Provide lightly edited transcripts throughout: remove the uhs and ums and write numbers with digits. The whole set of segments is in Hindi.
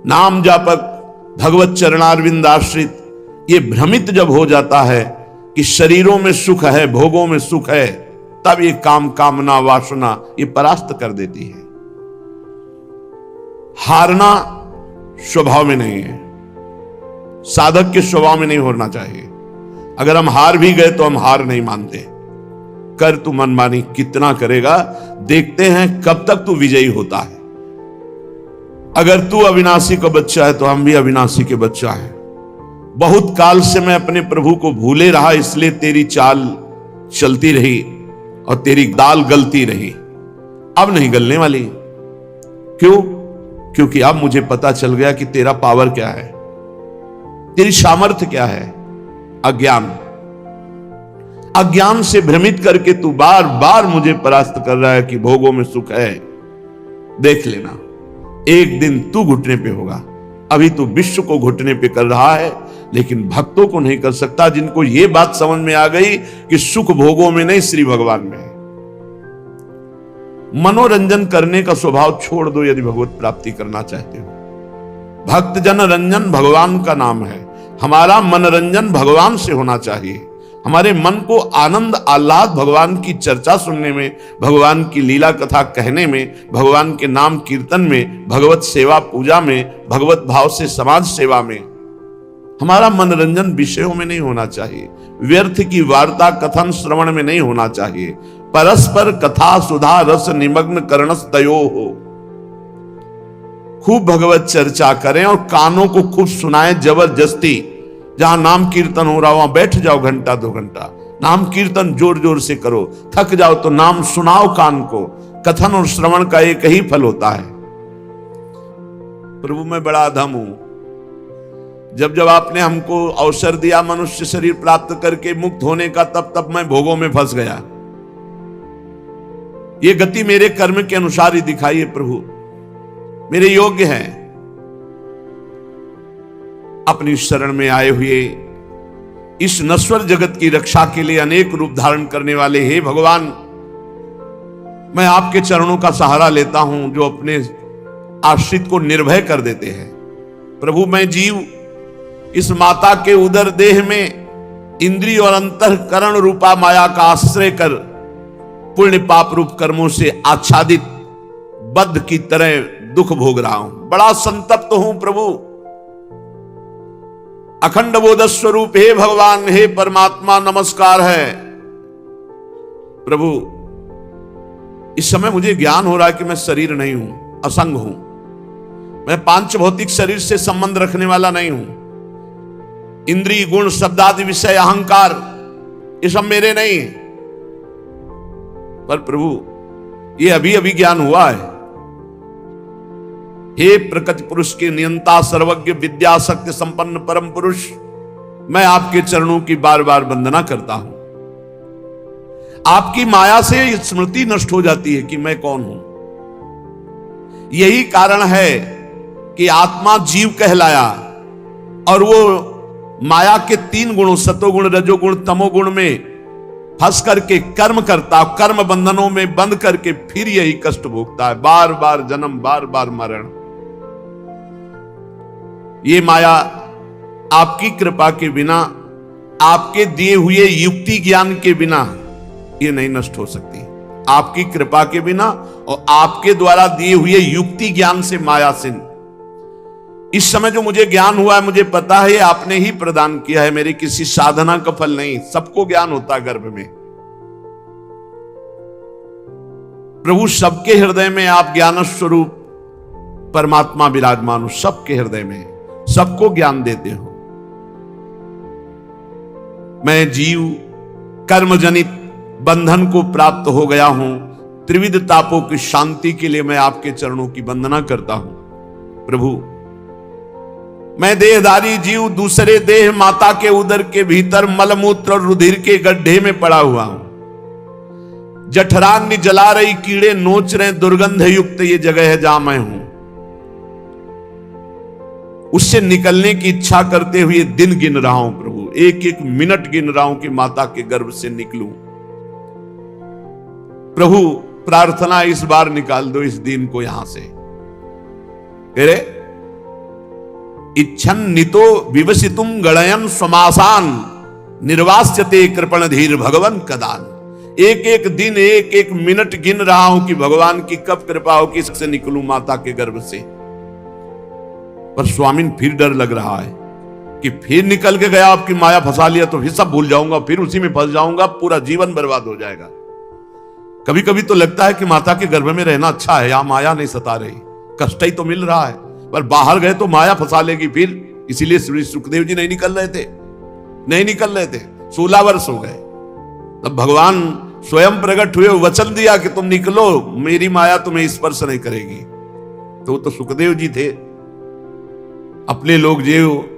नाम जापक, भगवत चरणारविंद आश्रित, ये भ्रमित जब हो जाता है कि शरीरों में सुख है, भोगों में सुख है, तब ये काम, कामना, वासना ये परास्त कर देती है। हारना स्वभाव में नहीं है, साधक के स्वभाव में नहीं होना चाहिए। अगर हम हार भी गए तो हम हार नहीं मानते। कर तू मनमानी कितना करेगा, देखते हैं कब तक तू विजयी होता है। अगर तू अविनाशी का बच्चा है तो हम भी अविनाशी के बच्चा हैं। बहुत काल से मैं अपने प्रभु को भूले रहा, इसलिए तेरी चाल चलती रही और तेरी दाल गलती रही। अब नहीं गलने वाली। क्यों? क्योंकि अब मुझे पता चल गया कि तेरा पावर क्या है, तेरी सामर्थ्य क्या है। अज्ञान से भ्रमित करके तू बार बार मुझे परास्त कर रहा है कि भोगों में सुख है। देख लेना, एक दिन तू घुटने पे होगा। अभी तू विश्व को घुटने पे कर रहा है, लेकिन भक्तों को नहीं कर सकता, जिनको ये बात समझ में आ गई कि सुख भोगों में नहीं, श्री भगवान में है। मनोरंजन करने का स्वभाव छोड़ दो यदि भगवत प्राप्ति करना चाहते हो। भक्त जन रंजन भगवान का नाम है। हमारा मनोरंजन भगवान से होना चाहिए। हमारे मन को आनंद आह्लाद भगवान की चर्चा सुनने में, भगवान की लीला कथा कहने में, भगवान के नाम कीर्तन में, भगवत सेवा पूजा में, भगवत भाव से समाज सेवा में। हमारा मनोरंजन विषयों में नहीं होना चाहिए, व्यर्थ की वार्ता कथन श्रवण में नहीं होना चाहिए। परस्पर कथा सुधा रस निमग्न करणस तयो हो। खूब भगवत चर्चा करें और कानों को खूब सुनाएं जबरदस्ती। जहां नाम कीर्तन हो रहा वहां बैठ जाओ घंटा 2 घंटा, नाम कीर्तन जोर जोर से करो। थक जाओ तो नाम सुनाओ कान को। कथन और श्रवण का एक ही फल होता है। प्रभु मैं बड़ा अधम हूं। जब जब आपने हमको अवसर दिया मनुष्य शरीर प्राप्त करके मुक्त होने का, तब तब मैं भोगों में फंस गया। ये गति मेरे कर्म के अनुसार ही दिखाई है प्रभु, मेरे योग्य है। अपनी शरण में आए हुए इस नश्वर जगत की रक्षा के लिए अनेक रूप धारण करने वाले हे भगवान, मैं आपके चरणों का सहारा लेता हूं जो अपने आश्रित को निर्भय कर देते हैं। प्रभु मैं जीव इस माता के उदर देह में इंद्रिय और अंतःकरण रूपा माया का आश्रय कर पुण्य पाप रूप कर्मों से आच्छादित बद्ध की तरह दुख भोग रहा हूं। बड़ा संतप्त हूं प्रभु। अखंड बोध स्वरूप हे भगवान, हे परमात्मा नमस्कार है। प्रभु इस समय मुझे ज्ञान हो रहा है कि मैं शरीर नहीं हूं, असंग हूं। मैं पांच भौतिक शरीर से संबंध रखने वाला नहीं हूं। इंद्रिय गुण शब्दादि विषय अहंकार ये सब मेरे नहीं। पर प्रभु ये अभी अभी ज्ञान हुआ है। हे प्रकृति पुरुष के नियंता सर्वज्ञ विद्या शक्ति संपन्न परम पुरुष, मैं आपके चरणों की बार बार वंदना करता हूं। आपकी माया से स्मृति नष्ट हो जाती है कि मैं कौन हूं। यही कारण है कि आत्मा जीव कहलाया और वो माया के 3 गुणों सतोगुण रजोगुण तमोगुण में फंस करके कर्म करता, कर्म बंधनों में बंद करके फिर यही कष्ट भोगता है। बार बार जन्म, बार बार मरण। ये माया आपकी कृपा के बिना, आपके दिए हुए युक्ति ज्ञान के बिना ये नहीं नष्ट हो सकती। आपकी कृपा के बिना और आपके द्वारा दिए हुए युक्ति ज्ञान से माया से इस समय जो मुझे ज्ञान हुआ है, मुझे पता है आपने ही प्रदान किया है, मेरी किसी साधना का फल नहीं। सबको ज्ञान होता है गर्भ में। प्रभु सबके हृदय में आप ज्ञान स्वरूप परमात्मा विराजमान हो, सबके हृदय में सबको ज्ञान देते हो। मैं जीव कर्मजनित बंधन को प्राप्त हो गया हूं। त्रिविध तापों की शांति के लिए मैं आपके चरणों की वंदना करता हूं। प्रभु मैं देहधारी जीव दूसरे देह माता के उदर के भीतर मलमूत्र और रुधिर के गड्ढे में पड़ा हुआ हूं। जठराग्नि जला रही, कीड़े नोच रहे, दुर्गंध युक्त ये जगह है जहां मैं हूं। उससे निकलने की इच्छा करते हुए दिन गिन रहा हूं प्रभु, एक एक मिनट गिन रहा हूं कि माता के गर्भ से निकलूं। प्रभु प्रार्थना इस बार निकाल दो इस दिन को यहां से। तेरे इच्छन नितो विवसितुम गणयन समासान निर्वास्यते कृपण धीर भगवन कदान। एक एक दिन एक एक मिनट गिन रहा हूं कि भगवान की कब कृपा हो कि इससे निकलूं माता के गर्भ से। पर स्वामी फिर डर लग रहा है कि फिर निकल के गया, आपकी माया फंसा लिया तो फिर सब भूल जाऊंगा, फिर उसी में फंस जाऊंगा, पूरा जीवन बर्बाद हो जाएगा। कभी कभी तो लगता है कि माता के गर्भ में रहना अच्छा है, यहां माया नहीं सता रही, कष्ट ही तो मिल रहा है, पर बाहर गए तो माया फंसा लेगी फिर। इसीलिए श्री सुखदेव जी नहीं निकल रहे थे। 16 वर्ष हो गए, तब भगवान स्वयं प्रकट हुए, वचन दिया कि तुम निकलो, मेरी माया तुम्हें स्पर्श नहीं करेगी। तो सुखदेव जी थे, अपने लोग जो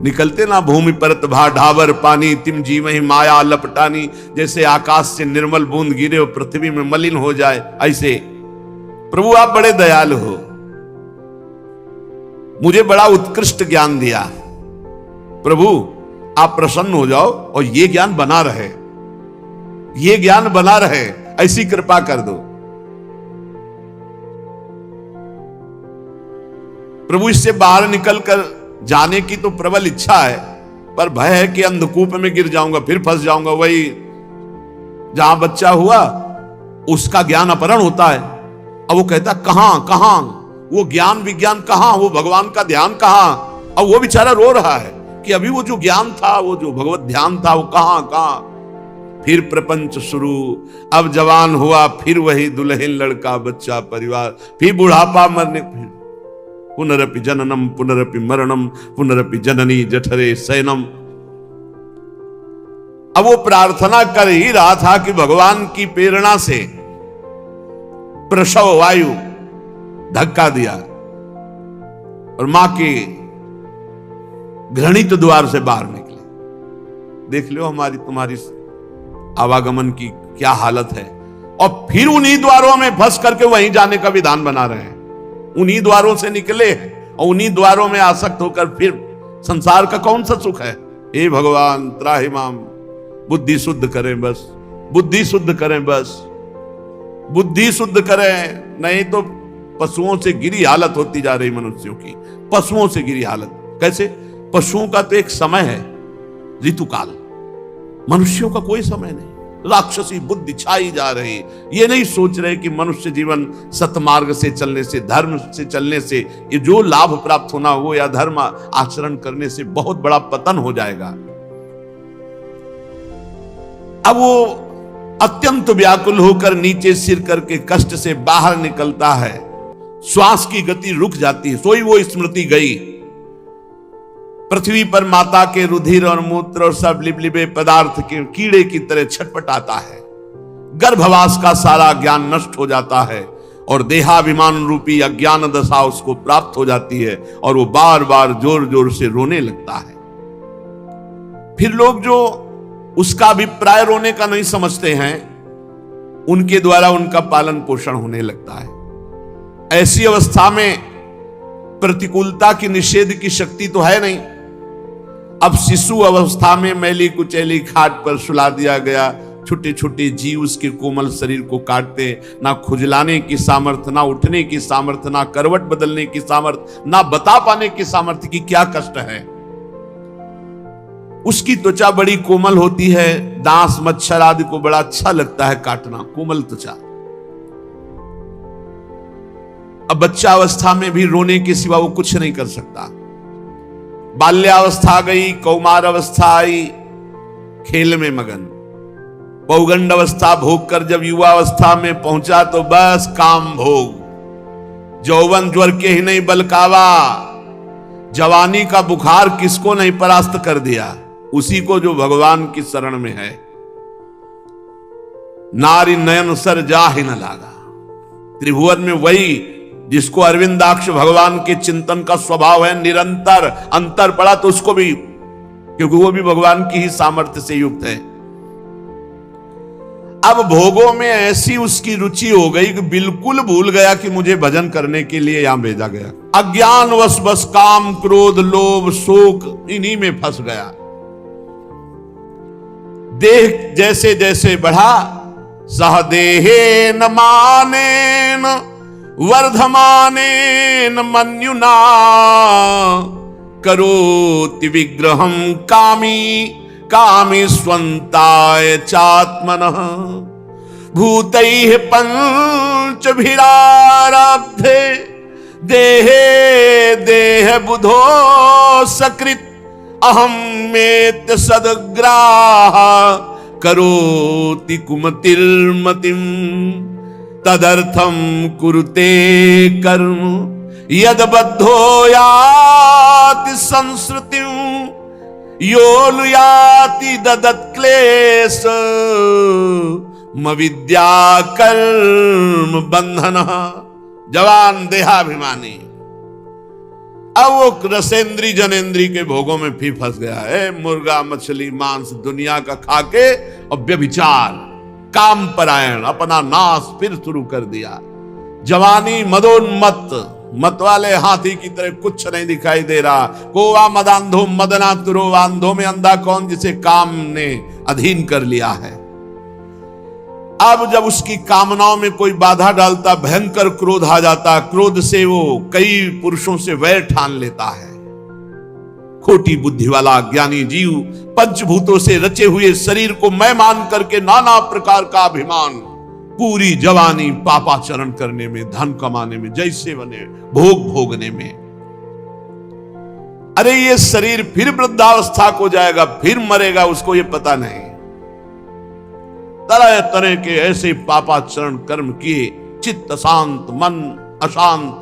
निकलते ना, भूमि परत भा ढावर पानी, तिम जी में माया लपटानी, जैसे आकाश से निर्मल बूंद गिरे और पृथ्वी में मलिन हो जाए, ऐसे प्रभु आप बड़े दयालु हो, मुझे बड़ा उत्कृष्ट ज्ञान दिया, प्रभु आप प्रसन्न हो जाओ और ये ज्ञान बना रहे, ऐसी कृपा कर दो। प्रभु इससे बाहर निकलकर जाने की तो प्रबल इच्छा है, पर भय है कि अंधकूप में गिर जाऊंगा, फिर फंस जाऊंगा, वही जहां बच्चा हुआ उसका ज्ञान अपहरण होता है। अब वो कहता कहां वो ज्ञान विज्ञान कहां, वो भगवान का ध्यान कहां। अब वो बेचारा रो रहा है कि अभी वो जो ज्ञान था, वो जो भगवत ध्यान था, वो कहां। फिर प्रपंच शुरू, अब जवान हुआ, फिर वही दुल्हन लड़का बच्चा परिवार, फिर बुढ़ापा मरने, फिर पुनरपि जननम पुनरपि मरणम पुनरपि जननी जठरे शयनम। अब वो प्रार्थना कर ही रहा था कि भगवान की प्रेरणा से प्रसव वायु धक्का दिया और मां के घृणित द्वार से बाहर निकले। देख लो हमारी तुम्हारी आवागमन की क्या हालत है। और फिर उन्हीं द्वारों में फंस करके वहीं जाने का विधान बना रहे हैं। उन्हीं द्वारों से निकले और उन्हीं द्वारों में आसक्त होकर फिर संसार का कौन सा सुख है। हे भगवान त्राहिमाम, बुद्धि शुद्ध करें बस, बुद्धि शुद्ध करें बस, बुद्धि शुद्ध करें, नहीं तो पशुओं से गिरी हालत होती जा रही मनुष्यों की। पशुओं से गिरी हालत कैसे? पशुओं का तो एक समय है ऋतुकाल, मनुष्यों का कोई समय नहीं। राक्षसी बुद्धि छाई जा रही, ये नहीं सोच रहे कि मनुष्य जीवन सतमार्ग से चलने से, धर्म से चलने से ये जो लाभ प्राप्त होना हो या धर्म आचरण करने से बहुत बड़ा पतन हो जाएगा। अब वो अत्यंत व्याकुल होकर नीचे सिर करके कष्ट से बाहर निकलता है, श्वास की गति रुक जाती है, सोई वो स्मृति गई। पृथ्वी पर माता के रुधिर और मूत्र और सब लिबलिबे पदार्थ के कीड़े की तरह छटपटाता है। गर्भवास का सारा ज्ञान नष्ट हो जाता है और देहाभिमान रूपी अज्ञान दशा उसको प्राप्त हो जाती है और वो बार बार जोर जोर से रोने लगता है। फिर लोग जो उसका अभिप्राय रोने का नहीं समझते हैं, उनके द्वारा उनका पालन पोषण होने लगता है। ऐसी अवस्था में प्रतिकूलता की निषेध की शक्ति तो है नहीं। अब शिशु अवस्था में मैली कुचैली खाट पर सुला दिया गया, छोटे छोटे जीव उसके कोमल शरीर को काटते, ना खुजलाने की सामर्थ्य, ना उठने की सामर्थ्य, ना करवट बदलने की सामर्थ्य, ना बता पाने की सामर्थ्य कि क्या कष्ट है। उसकी त्वचा बड़ी कोमल होती है, दांस मच्छर आदि को बड़ा अच्छा लगता है काटना, कोमल त्वचा। अब बच्चा अवस्था में भी रोने के सिवा वो कुछ नहीं कर सकता। बाल्यावस्था गई, कौमार अवस्था आई, खेल में मगन। पौगंड अवस्था भोग कर जब युवा अवस्था में पहुंचा तो बस काम भोग। यौवन ज्वर के ही नहीं बलकावा, जवानी का बुखार किसको नहीं परास्त कर दिया, उसी को जो भगवान की शरण में है। नारी नयन सर जा ही न लागा। त्रिभुवन में वही जिसको अरविंदाक्ष भगवान के चिंतन का स्वभाव है, निरंतर अंतर पड़ा तो उसको भी, क्योंकि वो भी भगवान की ही सामर्थ्य से युक्त है। अब भोगों में ऐसी उसकी रुचि हो गई कि बिल्कुल भूल गया कि मुझे भजन करने के लिए यहां भेजा गया। अज्ञान वश बस काम क्रोध लोभ शोक इन्हीं में फंस गया। देह जैसे जैसे बढ़ा, सहदेहे न माने न वर्धमाने न मन्युना, करोति विग्रहं कामी कामी स्वन्ताय चात्मनः भूतैः पंचभिरारब्धे देहे देह बुधो सकृत अहं मेत्य सद्ग्राह करोति कुमतिर्मतिं तदर्थं कुरुते कर्म यदबद्धो याति संस्कृतिं योलुयाति ददत्क्लेश मविद्या कर्म बंधन। जवान देहाभिमानी अब वो रसेंद्री जनेन्द्री के भोगों में भी फंस गया है। मुर्गा मछली मांस दुनिया का खाके और व्यभिचार काम परायण अपना नाश फिर शुरू कर दिया। जवानी मदोन्मत्त मत वाले हाथी की तरह कुछ नहीं दिखाई दे रहा। कोवा मदांधो मदना तुरो वांधो में अंधा कौन जिसे काम ने अधीन कर लिया है। अब जब उसकी कामनाओं में कोई बाधा डालता भयंकर क्रोध आ जाता। क्रोध से वो कई पुरुषों से वैर ठान लेता है। खोटी बुद्धि वाला ज्ञानी जीव पंचभूतों से रचे हुए शरीर को मैं मान करके नाना प्रकार का अभिमान पूरी जवानी पापाचरण करने में धन कमाने में जैसे बने भोग भोगने में। अरे ये शरीर फिर वृद्धावस्था को जाएगा फिर मरेगा उसको ये पता नहीं। तरह तरह के ऐसे पापाचरण कर्म किए चित्त अशांत मन अशांत।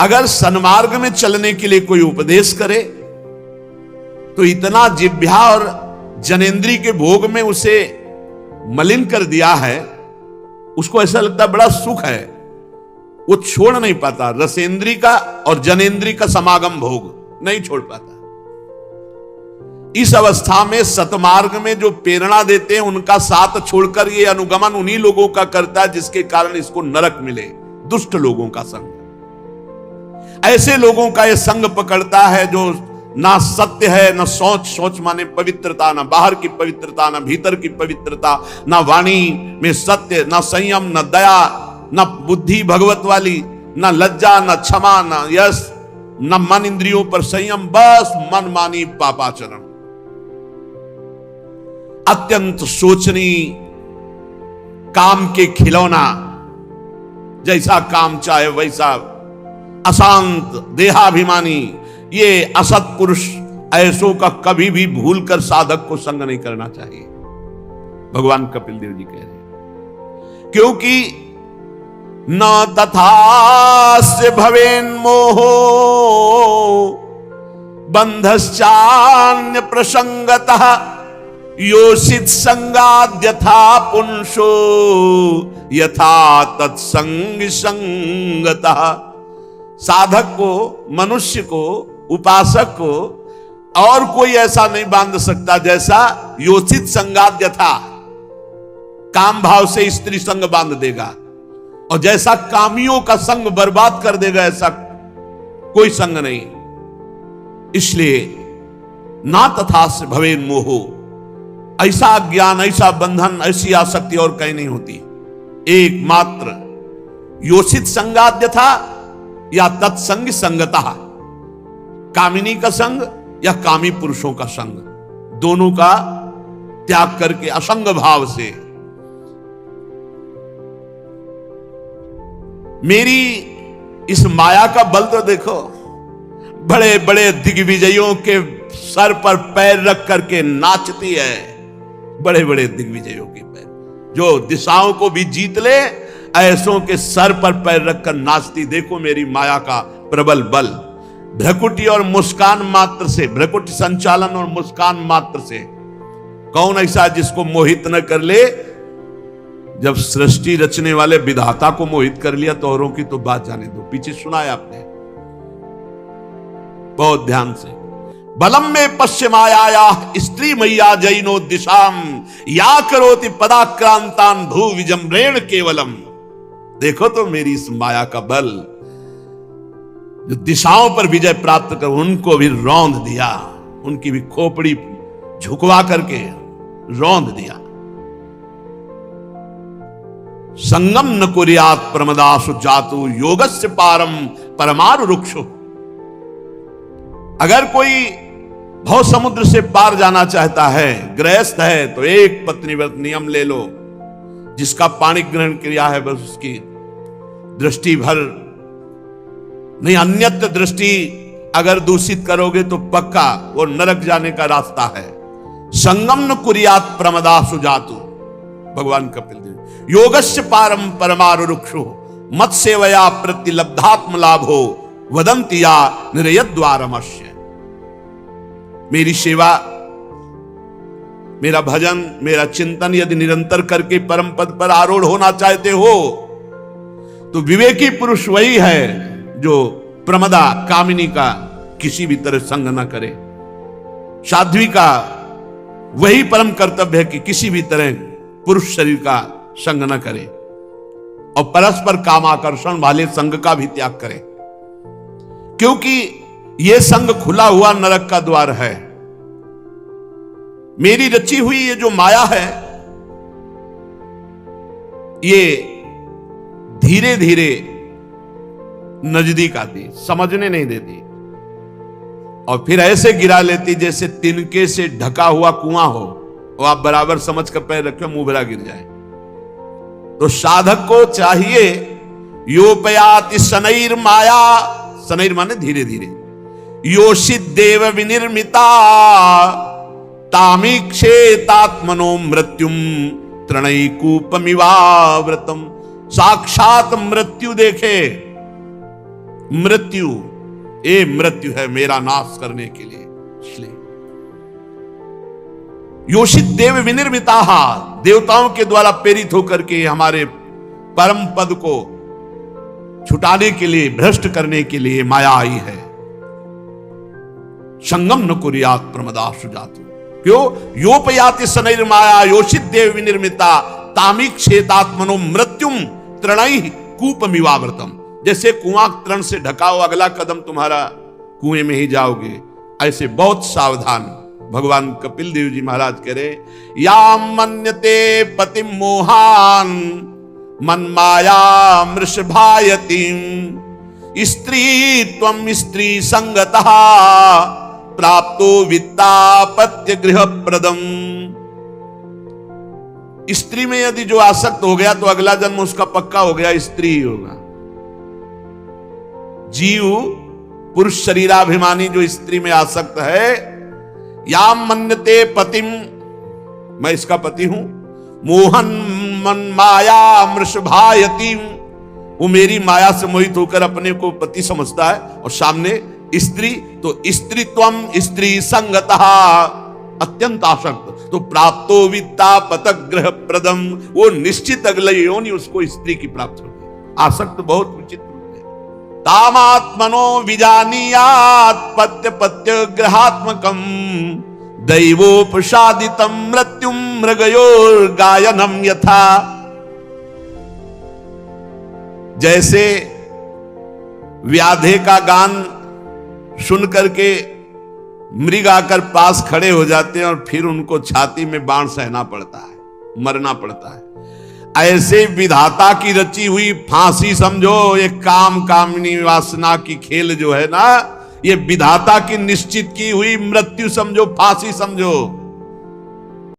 अगर सन्मार्ग में चलने के लिए कोई उपदेश करे तो इतना जिह्वा और जनेन्द्री के भोग में उसे मलिन कर दिया है उसको ऐसा लगता बड़ा सुख है वो छोड़ नहीं पाता। रसेंद्री का और जनेन्द्री का समागम भोग नहीं छोड़ पाता। इस अवस्था में सतमार्ग में जो प्रेरणा देते हैं उनका साथ छोड़कर ये अनुगमन उन्हीं लोगों का करता है जिसके कारण इसको नरक मिले। दुष्ट लोगों का संग ऐसे लोगों का ये संग पकड़ता है जो ना सत्य है न सोच। सोच माने पवित्रता, ना बाहर की पवित्रता ना भीतर की पवित्रता, ना वाणी में सत्य, ना संयम, न दया, न बुद्धि भगवत वाली, न लज्जा, न क्षमा, न यश, न मन इंद्रियों पर संयम, बस मनमानी पापाचरण। अत्यंत शोचनीय काम के खिलौना, जैसा काम चाहे वैसा। अशांत देहाभिमानी ये असत पुरुष ऐसों का कभी भी भूल कर साधक को संग नहीं करना चाहिए। भगवान कपिल देव जी कह रहे हैं क्योंकि न तथास्य भवेन मोहो बंधश्चान्य प्रसंगतः योषित संगाद्यथा पुंसो यथा तत्संग संगतः। साधक को, मनुष्य को, उपासक को और कोई ऐसा नहीं बांध सकता जैसा योषित संगाद्य था। काम भाव से स्त्री संग बांध देगा और जैसा कामियों का संग बर्बाद कर देगा ऐसा कोई संग नहीं। इसलिए ना तथा से भवेन मोहो, ऐसा ज्ञान, ऐसा बंधन, ऐसी आसक्ति और कहीं नहीं होती। एकमात्र योषित संगाद्य था या तत्संग संगता, कामिनी का संग या कामी पुरुषों का संग, दोनों का त्याग करके असंग भाव से। मेरी इस माया का बल तो देखो, बड़े बड़े दिग्विजयों के सर पर पैर रख करके नाचती है। बड़े बड़े दिग्विजयों के पैर जो दिशाओं को भी जीत ले, ऐसों के सर पर पैर रखकर नाचती। देखो मेरी माया का प्रबल बल। भ्रकुटी और मुस्कान मात्र से, भ्रकुटी संचालन और मुस्कान मात्र से कौन ऐसा जिसको मोहित न कर ले। जब सृष्टि रचने वाले विधाता को मोहित कर लिया तो औरों की तो बात जाने दो। पीछे सुना है आपने, बहुत ध्यान से। बलम में पश्चिमाया स्त्री मैया जैनो दिशाम या करोति पदाक्रांतान भू विजम्रेण केवलम। देखो तो मेरी इस माया का बल, जो दिशाओं पर विजय प्राप्त कर उनको भी रौंद दिया, उनकी भी खोपड़ी झुकवा करके रौंद दिया। संगम न कुर्यात् प्रमदासु जातु योगस्य पारम परमारु रुक्षु। अगर कोई भव समुद्र से पार जाना चाहता है, गृहस्थ है, तो एक पत्नी व्रत नियम ले लो। जिसका पाणी ग्रहण किया है बस उसकी दृष्टि भर नहीं, अन्यत्र दृष्टि अगर दूषित करोगे तो पक्का वो नरक जाने का रास्ता है। संगम न कुरियात प्रमदा सुजातु, भगवान कपिल देव। योगस्य पारम परमारु रुक्षो मत सेवया प्रतिलब्धात्म लाभो वदंती या निरयद्वारमस्य। मेरी सेवा, मेरा भजन, मेरा चिंतन यदि निरंतर करके परम पद पर आरूढ़ होना चाहते हो तो विवेकी पुरुष वही है जो प्रमदा कामिनी का किसी भी तरह संग न करे। साध्वी का वही परम कर्तव्य है कि किसी भी तरह पुरुष शरीर का संग न करे और परस्पर कामाकर्षण वाले संग का भी त्याग करे, क्योंकि यह संग खुला हुआ नरक का द्वार है। मेरी रची हुई ये जो माया है ये धीरे धीरे नजदीक आती, समझने नहीं देती और फिर ऐसे गिरा लेती जैसे तिनके से ढका हुआ कुआं हो और आप बराबर समझ कर पैर रखे मुंह भरा गिर जाए। तो साधक को चाहिए योपयाति शनैर माया, शनैर माने धीरे धीरे, योषित देव विनिर्मिता तामीक्षेतात्मनो मृत्युम तृणैकूपमिवाव्रतम। साक्षात मृत्यु देखे, मृत्यु ए मृत्यु है मेरा नाश करने के लिए। इसलिए योषित देव विनिर्मिता, देवताओं के द्वारा प्रेरित होकर के हमारे परम पद को छुटाने के लिए, भ्रष्ट करने के लिए माया आई है। संगम न कुरियात प्रमदा सुजातु, क्यों? योपयाति शनैर माया योषित देव विनिर्मिता तामीक्षेतात्मनो मृत्युम तृणै कूपमिवाव्रतम। जैसे कुआं तृण से ढका हो, अगला कदम तुम्हारा कुएं में ही जाओगे, ऐसे बहुत सावधान भगवान कपिल देव जी महाराज कह रहे, या मन्यते पतिम मोहान मन माया मृषभायतिम स्त्री त्वं स्त्री संगतः प्राप्तो वित्तापत्य गृह प्रदम। स्त्री में यदि जो आसक्त हो गया तो अगला जन्म उसका पक्का हो गया, स्त्री ही होगा। जीव पुरुष शरीराभिमानी जो स्त्री में आसक्त है, या मन्यते पतिम, मैं इसका पति हूं, मोहन मन माया मृषभायति, वो मेरी माया से मोहित होकर अपने को पति समझता है और सामने स्त्री, तो स्त्रीत्वम स्त्री संगतः अत्यंत आसक्त, तो प्राप्तो वित्ता पतक ग्रह प्रदम, वो निश्चित अगले योनि उसको स्त्री की प्राप्त होगी। आसक्त बहुत विचित्र है। तामात्मनो विजानीयात् पत्य पत्य ग्रहात्मकम दैवोपसादितम मृत्युम मृगयोर गायनम यथा। जैसे व्याधे का गान सुन करके मृग आकर पास खड़े हो जाते हैं और फिर उनको छाती में बाण सहना पड़ता है, मरना पड़ता है, ऐसे विधाता की रची हुई फांसी समझो। ये काम कामनी वासना की खेल जो है ना, ये विधाता की निश्चित की हुई मृत्यु समझो, फांसी समझो।